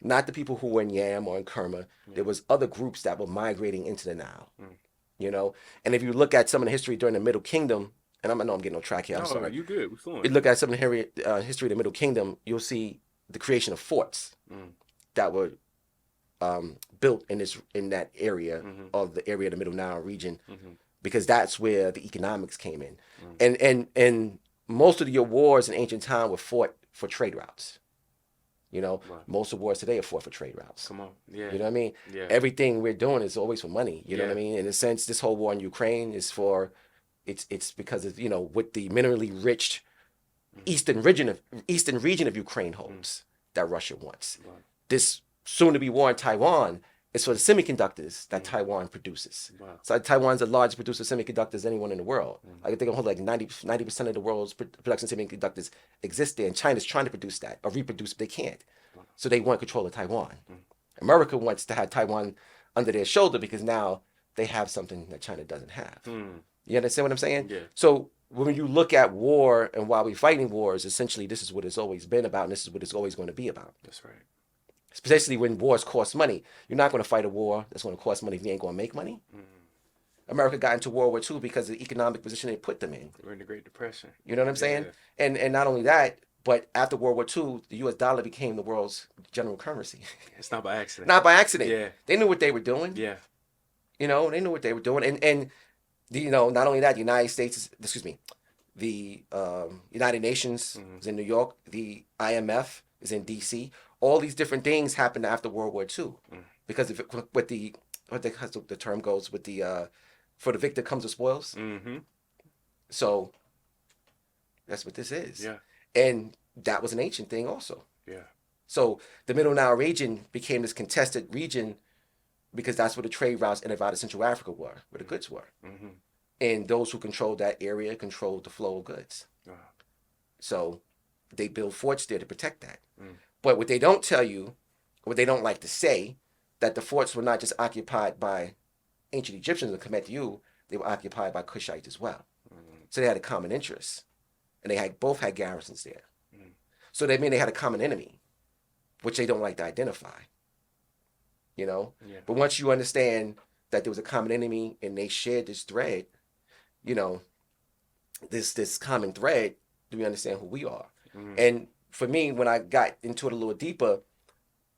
Not the people who were in Yam or in Kerma. There was other groups that were migrating into the Nile. And if you look at some of the history during the Middle Kingdom, and I know I'm getting on track here, I'm sorry. You good. We're fluent. You look at some of the history of the Middle Kingdom, you'll see the creation of forts that were built in that area of the Middle Nile region, because that's where the economics came in. And most of your wars in ancient time were fought for trade routes. Most of wars today are fought for trade routes. Come on. Yeah. You know what I mean? Yeah. Everything we're doing is always for money. You know what I mean? In a sense, this whole war in Ukraine is it's because of, what the minerally rich eastern region of Ukraine holds that Russia wants. Right. This soon to be war in Taiwan is for the semiconductors that Taiwan produces. Wow. So Taiwan's the largest producer of semiconductors anyone in the world. I think it holds like 90% of the world's production of semiconductors exist there, and China's trying to produce that or reproduce, but they can't. So they want control of Taiwan. America wants to have Taiwan under their shoulder because now they have something that China doesn't have. You understand what I'm saying? Yeah. So when you look at war and why we're fighting wars, essentially this is what it's always been about, and this is what it's always going to be about. That's right. Especially when wars cost money. You're not going to fight a war that's going to cost money if you ain't going to make money. America got into World War II because of the economic position they put them in. We're in the Great Depression. You know what I'm saying? And not only that, but after World War II, the U.S. dollar became the world's general currency. It's not by accident. Not by accident. Yeah. They knew what they were doing. Yeah. They knew what they were doing. And not only that, the United Nations is in New York. The IMF is in D.C. All these different things happened after World War II, because what the term goes with the for the victor comes the spoils. So that's what this is. Yeah. And that was an ancient thing also. Yeah. So the Middle Nile region became this contested region because that's where the trade routes in and out of Central Africa were, where the goods were. And those who controlled that area controlled the flow of goods. Wow. So they built forts there to protect that. But what they don't tell you, what they don't like to say, that the forts were not just occupied by ancient Egyptians or Kemetu, they were occupied by Kushites as well. So they had a common interest. And they both had garrisons there. So they had a common enemy, which they don't like to identify. Yeah. But once you understand that there was a common enemy and they shared this thread, this common thread, do we understand who we are? And for me, when I got into it a little deeper,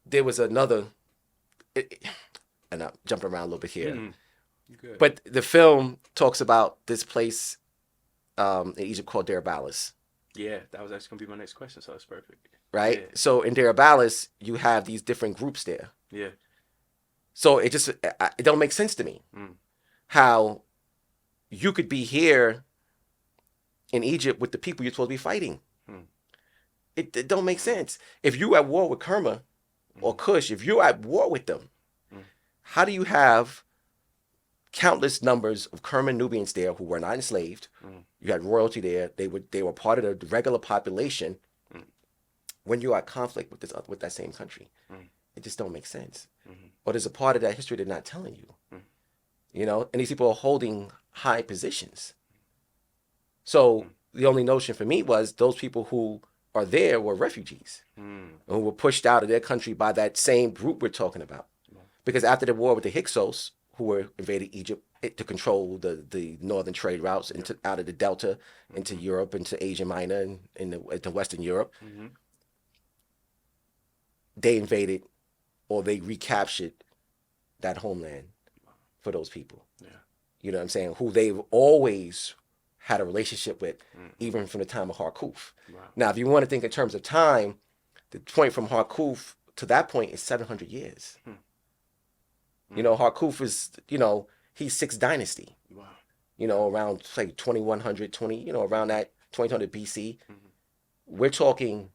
there was another, and I'm jumping around a little bit here, Good. but the film talks about this place in Egypt called Deir Balis. Yeah, that was actually going to be my next question, so that's perfect. Right? Yeah. So in Deir Balis, you have these different groups there. Yeah. So it don't make sense to me how you could be here in Egypt with the people you're supposed to be fighting. It don't make sense. If you at war with Kerma or Kush, if you're at war with them, how do you have countless numbers of Kerman Nubians there who were not enslaved? You had royalty there. They were part of the regular population. When you are at conflict with that same country, it just don't make sense. Or there's a part of that history they're not telling you. And these people are holding high positions. So the only notion for me was those people who are there were refugees who were pushed out of their country by that same group we're talking about. Because after the war with the Hyksos, who were invaded Egypt to control the northern trade routes out of the Delta into Europe, into Asia Minor, and into Western Europe, they invaded or they recaptured that homeland for those people. Yeah. You know what I'm saying? Who they've always had a relationship with, even from the time of Harkuf. Wow. Now, if you want to think in terms of time, the point from Harkuf to that point is 700 years. Harkuf is, he's 6th dynasty. around say 2100, around that 2200 BC. We're talking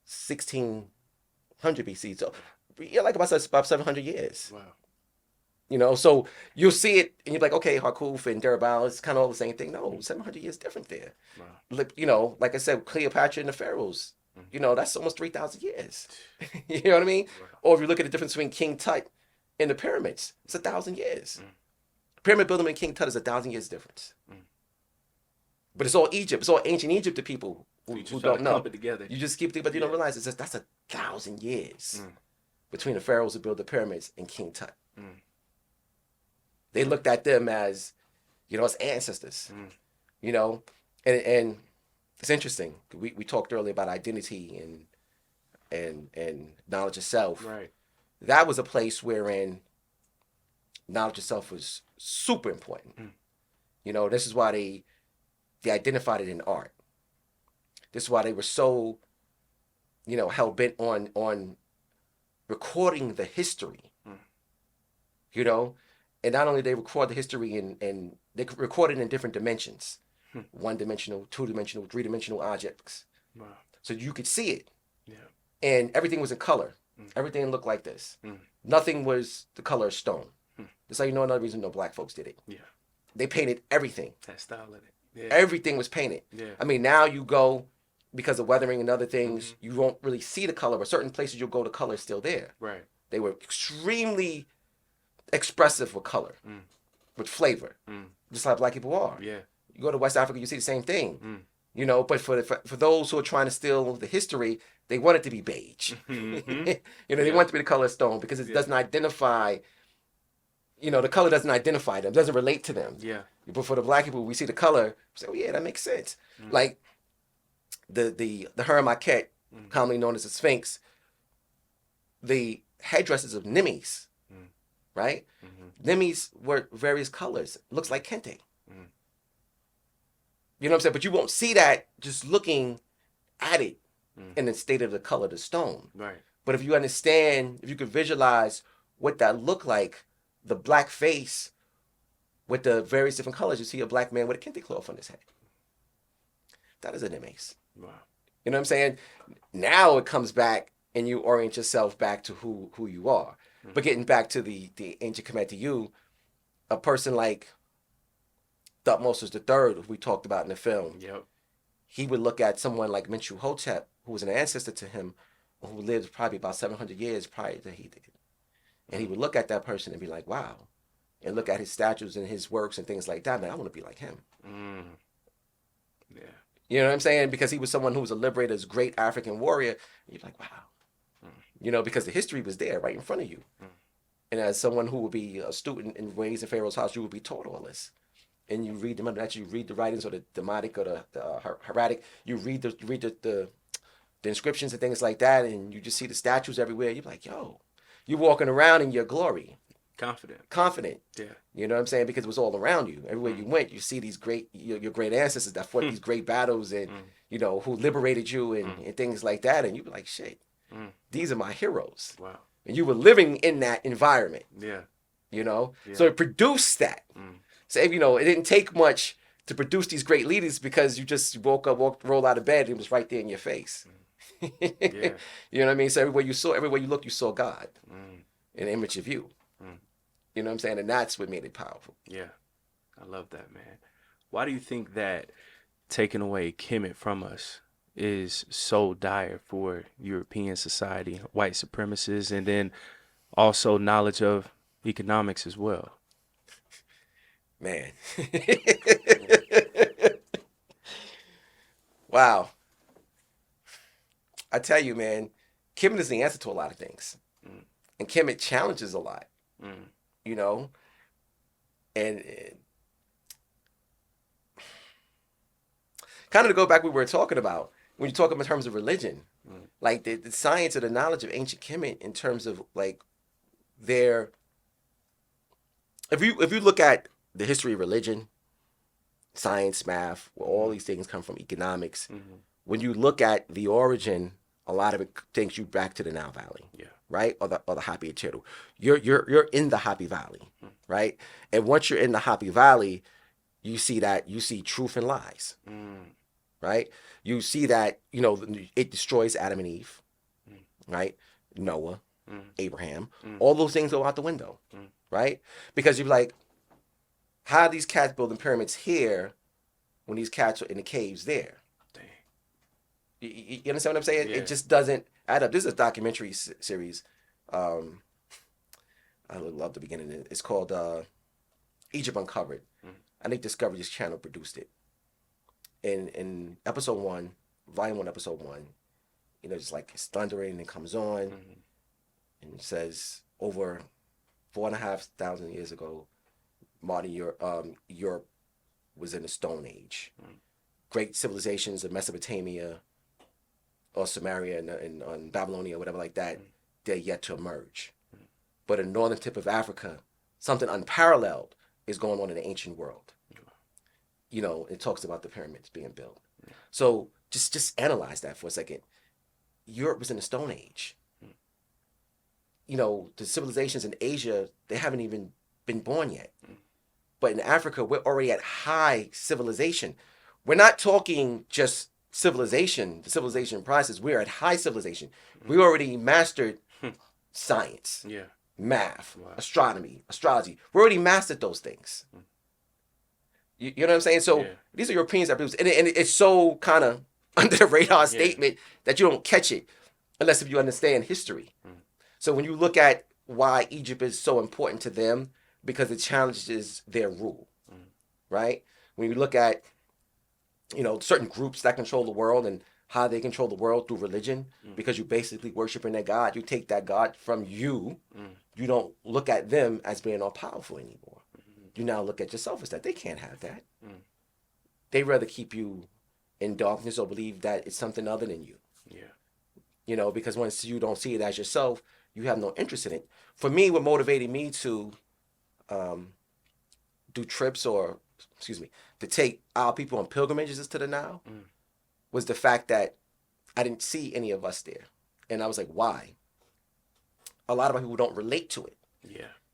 1600 BC. So, yeah, like about 700 years. Wow. So you'll see it and you're like, okay, Harkuf and Deribal, it's kind of all the same thing. No, 700 years different there. Wow. Like I said, Cleopatra and the pharaohs, that's almost 3,000 years. You know what I mean? Wow. Or if you look at the difference between King Tut and the pyramids, it's 1,000 years. Pyramid building and King Tut is 1,000 years difference. But it's all Egypt. It's all ancient Egypt to people who don't know. It together. You just keep thinking, but you don't realize that's 1,000 years between the pharaohs who built the pyramids and King Tut. They looked at them as, as ancestors. And it's interesting. We talked earlier about identity and knowledge of self. Right. That was a place wherein knowledge of self was super important. This is why they identified it in art. This is why they were so, hell bent on recording the history. And not only they record the history and they record it in different dimensions, 1-dimensional, 2-dimensional, 3-dimensional objects. Wow. So you could see it. Yeah. And everything was in color. Everything looked like this. Nothing was the color of stone. That's how you know another reason no black folks did it. Yeah. They painted everything. That style in it. Yeah. Everything was painted. Yeah. I mean, now you go, because of weathering and other things, you won't really see the color, but certain places you'll go, the color is still there. Right. They were extremely expressive with color, with flavor, just like black people are. Yeah. You go to West Africa, you see the same thing. But for those who are trying to steal the history, they want it to be beige. They want it to be the color of stone because it doesn't identify. The color doesn't identify them, doesn't relate to them. Yeah. But for the black people, we see the color, we say, oh yeah, that makes sense. Like the Hiram Aket, commonly known as the Sphinx, the headdresses of Nimis, right? Nimis were various colors. Looks like kente. You know what I'm saying? But you won't see that just looking at it in the state of the color of the stone. Right. But if you understand, if you could visualize what that looked like, the black face with the various different colors, you see a black man with a kente cloth on his head. That is a Nimis. Wow. You know what I'm saying? Now it comes back and you orient yourself back to who you are. But getting back to the ancient Kemet to you, a person like Thutmose III, who we talked about in the film, Yep. he would look at someone like Menchu Hotep, who was an ancestor to him, who lived probably about 700 years prior to he did. And he would look at that person and be like, wow. And look at his statues and his works and things like that. Man, I want to be like him. Yeah. You know what I'm saying? Because he was someone who was a liberator, this great African warrior. And you're like, wow. Because the history was there right in front of you. And as someone who would be a student and raised in Pharaoh's house, you would be taught all this. And you read them, actually you read the writings or the Demotic or the Hieratic. You read the inscriptions and things like that, and you just see the statues everywhere. You're like, yo, you're walking around in your glory. Confident. Yeah. You know what I'm saying? Because it was all around you. Everywhere you went, you see these great, your great ancestors that fought these great battles and, who liberated you and things like that. And you were like, shit, these are my heroes. Wow. And you were living in that environment. Yeah. Yeah. So it produced that. So, it didn't take much to produce these great leaders because you just woke up, rolled out of bed, and it was right there in your face. Yeah. You know what I mean? So everywhere you looked, you saw God, an image of you. You know what I'm saying? And that's what made it powerful. Yeah. I love that, man. Why do you think that taking away Kemet from us is so dire for European society, white supremacists, and then also knowledge of economics as well? Man. Wow. I tell you, man, Kemet is the answer to a lot of things. And Kemet challenges a lot, and kind of to go back what we were talking about, when you talk in terms of religion, like the science or the knowledge of ancient Kemet in terms of like their, if you look at the history of religion, science, math, where all these things come from, economics, when you look at the origin, a lot of it takes you back to the Nile Valley, right? Or the Happy Echiru. You're in the Happy Valley, right? And once you're in the Happy Valley, you see truth and lies, Mm. right? You see that, you know, it destroys Adam and Eve, right? Noah, Abraham, all those things go out the window, right? Because you're like, how are these cats building pyramids here when these cats are in the caves there? Dang. You understand what I'm saying? Yeah. It just doesn't add up. This is a documentary series. I love the beginning. It's called Egypt Uncovered. I think Discovery's channel produced it. In episode 1, volume 1, episode 1, you know, it's like it's thundering and it comes on, and it says over 4,500 years ago, modern Europe was in the Stone Age. Great civilizations of Mesopotamia or Samaria and Babylonia, whatever like that, they're yet to emerge. But in the northern tip of Africa, something unparalleled is going on in the ancient world. You know, it talks about the pyramids being built. So just analyze that for a second. Europe was in the Stone Age. You know, the civilizations in Asia, they haven't even been born yet. But in Africa, we're already at high civilization. We're not talking just civilization, the civilization process. We're at high civilization. We already mastered science, math, astronomy, astrology. We already mastered those things. You know what I'm saying? So these are Europeans that produce, and it's so kind of under the radar statement that you don't catch it unless if you understand history. So when you look at why Egypt is so important to them, because it challenges their rule, right? When you look at, you know, certain groups that control the world and how they control the world through religion, because you basically worshiping their God, you take that God from you. You don't look at them as being all powerful anymore. You now look at yourself as that they can't have that. They rather keep you in darkness or believe that it's something other than you. You know, because once you don't see it as yourself, you have no interest in it. For me, what motivated me to do trips or, to take our people on pilgrimages to the Nile was the fact that I didn't see any of us there. And I was like, why? A lot of my people don't relate to it.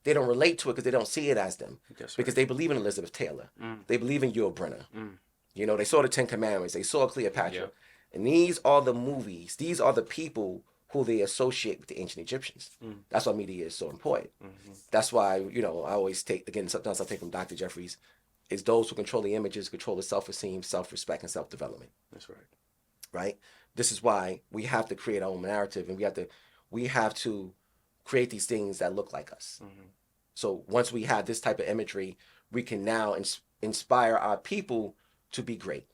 They don't relate to it because they don't see it as them. Because they believe in Elizabeth Taylor. They believe in Yul Brynner. You know, they saw the Ten Commandments. They saw Cleopatra. And these are the movies. These are the people who they associate with the ancient Egyptians. That's why media is so important. That's why, you know, I always take, again, sometimes I take from Dr. Jeffries, is those who control the images, control the self-esteem, self-respect, and self-development. That's right. Right? This is why we have to create our own narrative, and we have to create these things that look like us. So once we have this type of imagery, we can now inspire our people to be great.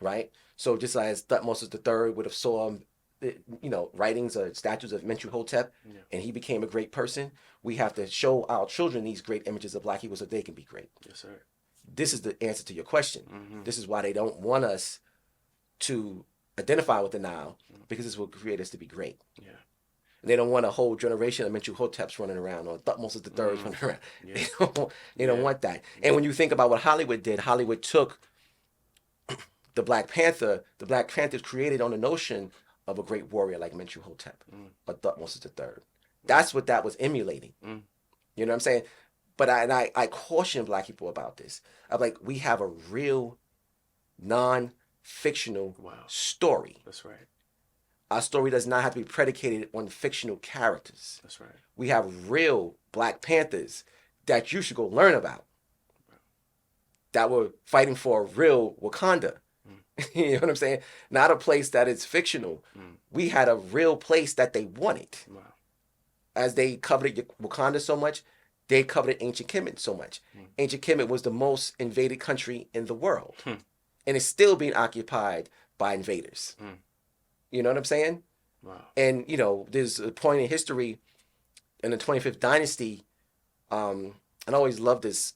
Right? So just as Thutmose III would have saw, you know, writings or statues of Mentuhotep, and he became a great person, we have to show our children these great images of Black people so they can be great. Yes, sir. This is the answer to your question. This is why they don't want us to identify with the Nile, because this will create us to be great. And they don't want a whole generation of Mentuhoteps running around or Thutmose III running around. They don't want that. And when you think about what Hollywood did, Hollywood took the Black Panther. The Black Panthers created on the notion of a great warrior like Mentuhotep or Thutmose III. That's what that was emulating. You know what I'm saying? But I caution Black people about this. I'm like, we have a real non-fictional story. That's right. Our story does not have to be predicated on fictional characters. That's right. We have real Black Panthers that you should go learn about, that were fighting for a real Wakanda. You know what I'm saying? Not a place that is fictional. We had a real place that they wanted. As they coveted Wakanda so much, they coveted ancient Kemet so much. Ancient Kemet was the most invaded country in the world. And it's still being occupied by invaders. You know what I'm saying? And, you know, there's a point in history in the 25th dynasty. And I always love this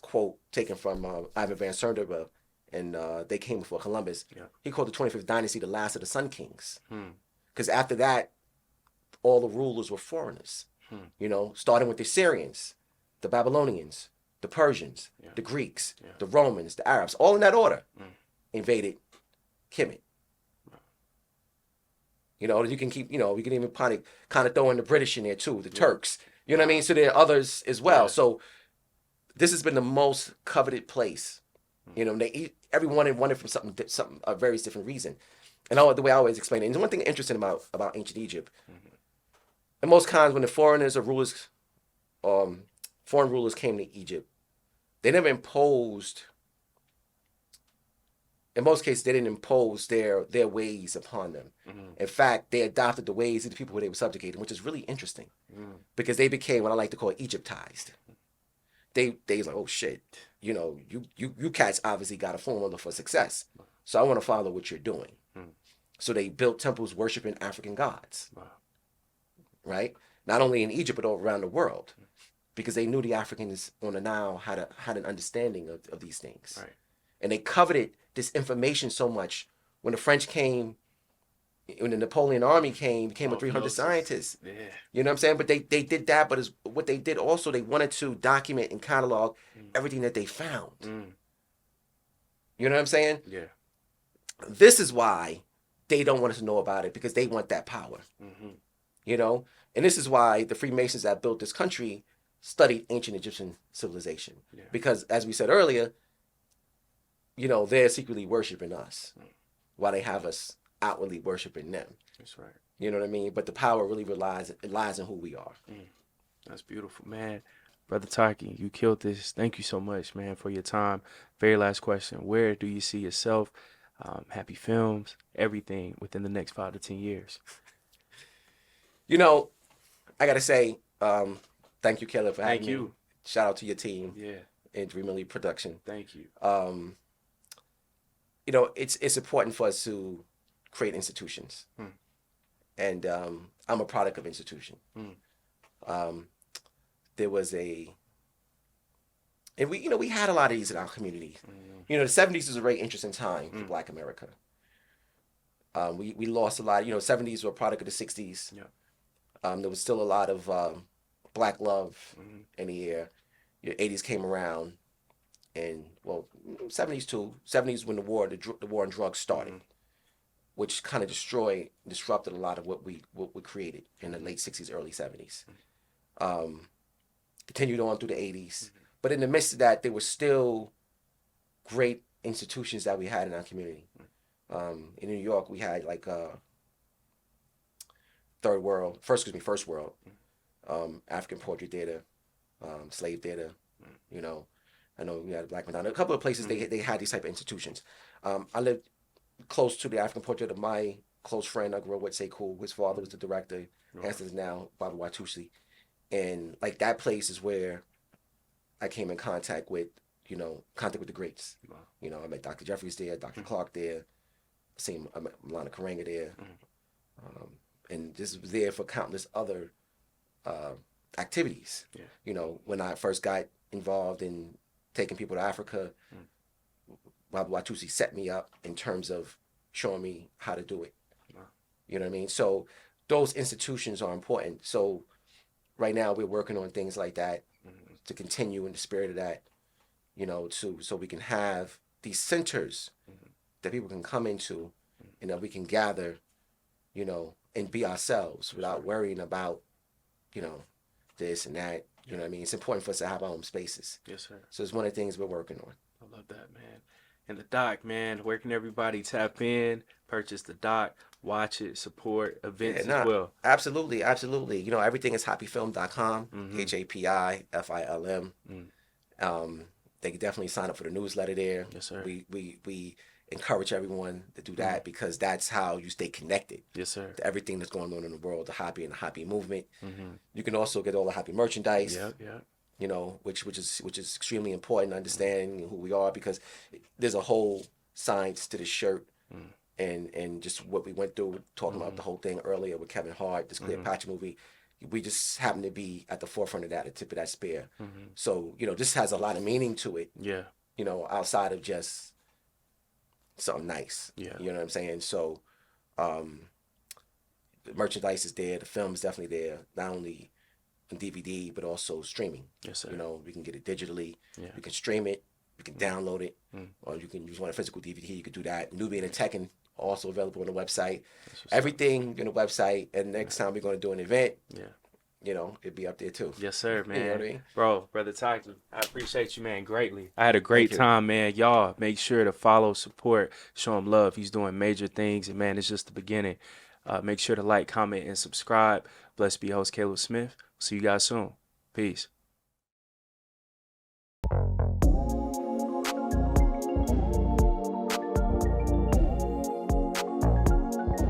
quote taken from Ivan Van Sertima, and They Came Before Columbus. He called the 25th dynasty the last of the Sun Kings. Because after that, all the rulers were foreigners. You know, starting with the Syrians, the Babylonians, the Persians, the Greeks, the Romans, the Arabs, all in that order, invaded Kemet. You know, you can keep, you know, we can even kind of throw in the British in there too, the Turks. You know what I mean? So there are others as well. So this has been the most coveted place You know, everyone wanted from something a very different reason. And the way I always explain it, and one thing interesting about ancient Egypt, in most times when the foreigners or rulers, foreign rulers came to Egypt, they never imposed. In most cases, they didn't impose their ways upon them. In fact, they adopted the ways of the people who they were subjugating, which is really interesting because they became what I like to call Egyptized. They was like, oh shit, you know, you cats obviously got a formula for success, so I want to follow what you're doing. So they built temples worshiping African gods, right? Not only in Egypt but all around the world, because they knew the Africans on the Nile had an understanding of these things, Right. and they coveted this information so much. When the French came, when the Napoleon army came with 300 scientists. Yeah. You know what I'm saying? But they did that, but what they did also, they wanted to document and catalog everything that they found. You know what I'm saying? Yeah. This is why they don't want us to know about it, because they want that power. You know? And this is why the Freemasons that built this country studied ancient Egyptian civilization. Yeah. Because, as we said earlier, you know, they're secretly worshiping us while they have us outwardly worshiping them. That's right. You know what I mean? But the power really lies in who we are. That's beautiful, man. Brother Taki, you killed this. Thank you so much, man, for your time. Very last question. Where do you see yourself, Happy Films, everything within the next 5 to 10 years? You know, I got to say, thank you, Caleb, for having Thank you. me. Shout out to your team Yeah. and Dream Elite Production. Thank you. You know, it's important for us to create institutions. And I'm a product of institution. There was and we had a lot of these in our community. You know, the 70s was a very interesting time for Black America. We lost a lot. You know, 70s were a product of the 60s. Yeah. There was still a lot of Black love in the air. Your 80s came around, and well, 70s too. 70s when the war on drugs started, which kind of disrupted a lot of what we created in the late 60s, early 70s. Continued on through the 80s. But in the midst of that, there were still great institutions that we had in our community. In New York, we had like First World, African Poetry Theater, Slave Theater. You know, I know we had Black Madonna. A couple of places they had these type of institutions. I lived close to the African Poetry Theater. My close friend I grew up with, Sekou, his father was the director. Hanson's now Baba Watusi. And like that place is where I came in contact with the greats. Wow. You know, I met Dr. Jeffries there, Dr. Clark there, I met Malana Karenga there. And just was there for countless other activities. Yeah. You know, when I first got involved in taking people to Africa, Baba Watusi set me up in terms of showing me how to do it. Wow. You know what I mean? So those institutions are important. So right now we're working on things like that to continue in the spirit of that, you know, so we can have these centers that people can come into and that we can gather, you know, and be ourselves without worrying about, you know, this and that. You know what I mean? It's important for us to have our own spaces. Yes, sir. So it's one of the things we're working on. I love that, man. And the doc, man, where can everybody tap in, purchase the doc, watch it, support events as well? Absolutely, absolutely. You know, everything is happyfilm.com, HAPIFILM. They can definitely sign up for the newsletter there. Yes, sir. We encourage everyone to do that because that's how you stay connected. Yes, sir. To everything that's going on in the world, the hobby and the hobby movement. You can also get all the hobby merchandise. Yeah. You know, which is extremely important, understanding who we are, because there's a whole science to the shirt and just what we went through, talking about the whole thing earlier with Kevin Hart, this Cleopatra movie. We just happen to be at the forefront of that, the tip of that spear. So, you know, this has a lot of meaning to it. Yeah. You know, outside of just something nice. Yeah. You know what I'm saying? So, the merchandise is there. The film is definitely there. Not only on DVD, but also streaming. Yes, sir. You know, we can get it digitally. Yeah. We can stream it. We can download it. Or you can use one a physical DVD. You can do that. Nubian and Tekken also available on the website. Everything on the website. And next time we're going to do an event, Yeah. it'd be up there too. Yes, sir, You know man. what I mean? Bro, Brother Taki, I appreciate you, man, greatly. I had a great you. time, man. Y'all make sure to follow, support, show him love. He's doing major things, and man, it's just the beginning. Make sure to like, comment, and subscribe. Blessed be your host, Caleb Smith. See you guys soon. Peace.